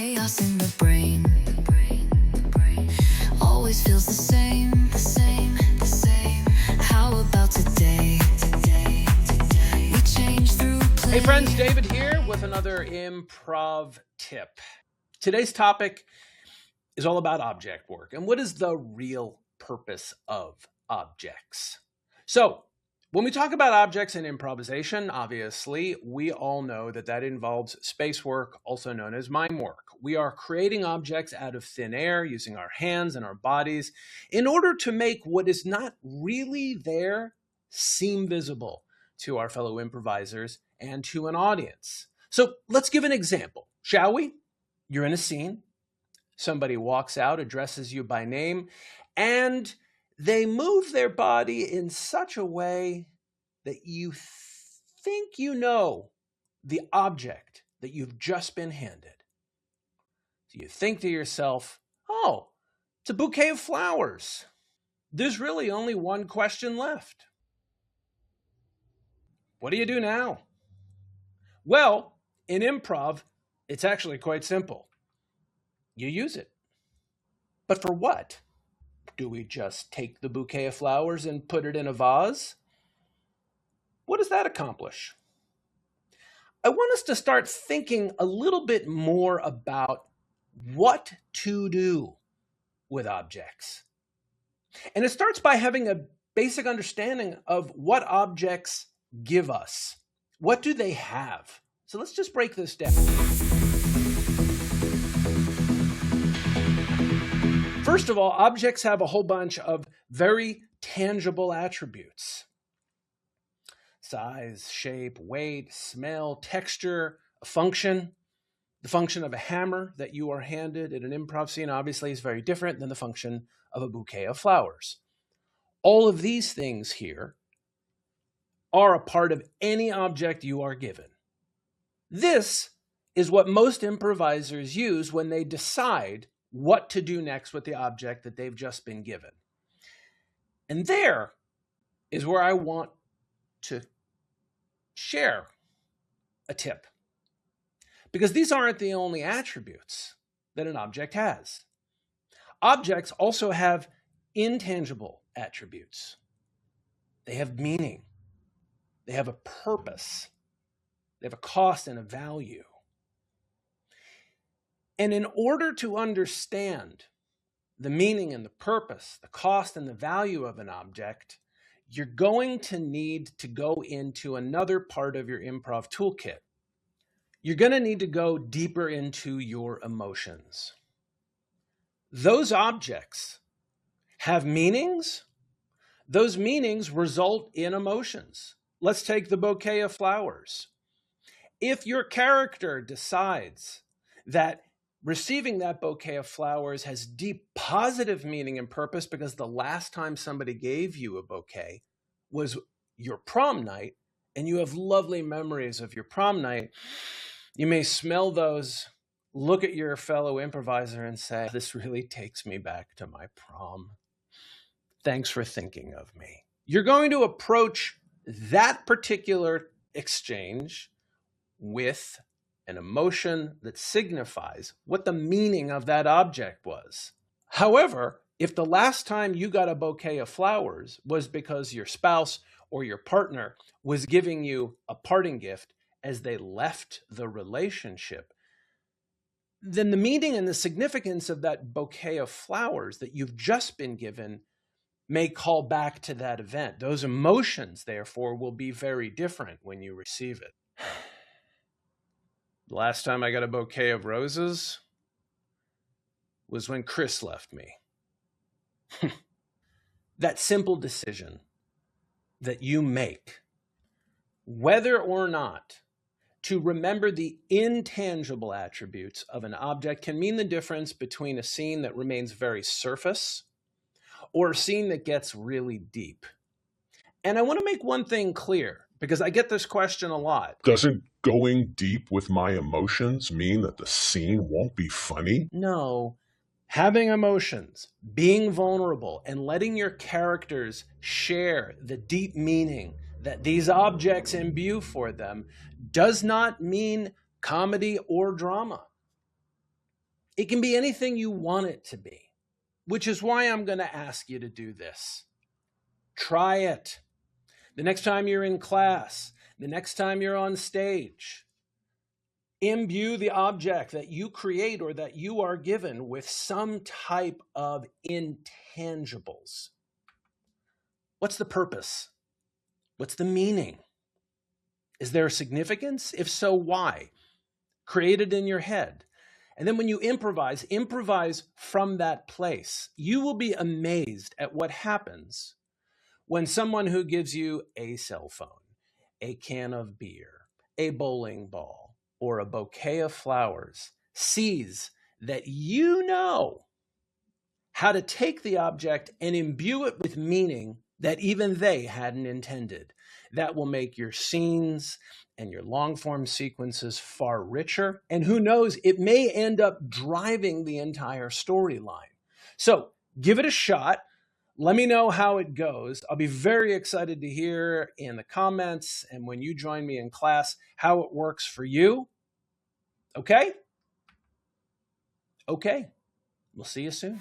Chaos in the brain. Always feels the same. How about today? We change through play. Hey friends, David here with another improv tip. Today's topic is all about object work and what is the real purpose of objects. So, when we talk about objects in improvisation, obviously, we all know that involves space work, also known as mime work. We are creating objects out of thin air using our hands and our bodies in order to make what is not really there seem visible to our fellow improvisers and to an audience. So let's give an example, shall we? You're in a scene. Somebody walks out, addresses you by name, and they move their body in such a way that you think you know the object that you've just been handed. So you think to yourself, oh, it's a bouquet of flowers. There's really only one question left. What do you do now? Well, in improv, it's actually quite simple. You use it. But for what? Do we just take the bouquet of flowers and put it in a vase? What does that accomplish? I want us to start thinking a little bit more about what to do with objects. And it starts by having a basic understanding of what objects give us. What do they have? So let's just break this down. First of all, objects have a whole bunch of very tangible attributes. Size, shape, weight, smell, texture, a function. The function of a hammer that you are handed in an improv scene obviously is very different than the function of a bouquet of flowers. All of these things here are a part of any object you are given. This is what most improvisers use when they decide what to do next with the object that they've just been given. And there is where I want to share a tip. Because these aren't the only attributes that an object has. Objects also have intangible attributes. They have meaning. They have a purpose. They have a cost and a value. And in order to understand the meaning and the purpose, the cost and the value of an object, you're going to need to go into another part of your improv toolkit. You're going to need to go deeper into your emotions. Those objects have meanings. Those meanings result in emotions. Let's take the bouquet of flowers. If your character decides that receiving that bouquet of flowers has deep positive meaning and purpose because the last time somebody gave you a bouquet was your prom night, and you have lovely memories of your prom night, you may smell those, look at your fellow improviser and say, this really takes me back to my prom. Thanks for thinking of me. You're going to approach that particular exchange with an emotion that signifies what the meaning of that object was. However, if the last time you got a bouquet of flowers was because your spouse or your partner was giving you a parting gift as they left the relationship, then the meaning and the significance of that bouquet of flowers that you've just been given may call back to that event. Those emotions, therefore, will be very different when you receive it. The last time I got a bouquet of roses was when Chris left me. That simple decision that you make, whether or not to remember the intangible attributes of an object, can mean the difference between a scene that remains very surface or a scene that gets really deep. And I want to make one thing clear, because I get this question a lot. Doesn't going deep with my emotions mean that the scene won't be funny? No. Having emotions, being vulnerable, and letting your characters share the deep meaning that these objects imbue for them does not mean comedy or drama. It can be anything you want it to be, which is why I'm going to ask you to do this. Try it. The next time you're in class, the next time you're on stage, imbue the object that you create or that you are given with some type of intangibles. What's the purpose? What's the meaning? Is there a significance? If so, why? Create it in your head. And then when you improvise from that place. You will be amazed at what happens when someone who gives you a cell phone, a can of beer, a bowling ball, or a bouquet of flowers sees that you know how to take the object and imbue it with meaning that even they hadn't intended. That will make your scenes and your long form sequences far richer. And who knows, it may end up driving the entire storyline. So give it a shot. Let me know how it goes. I'll be very excited to hear in the comments and when you join me in class how it works for you. Okay? Okay. We'll see you soon.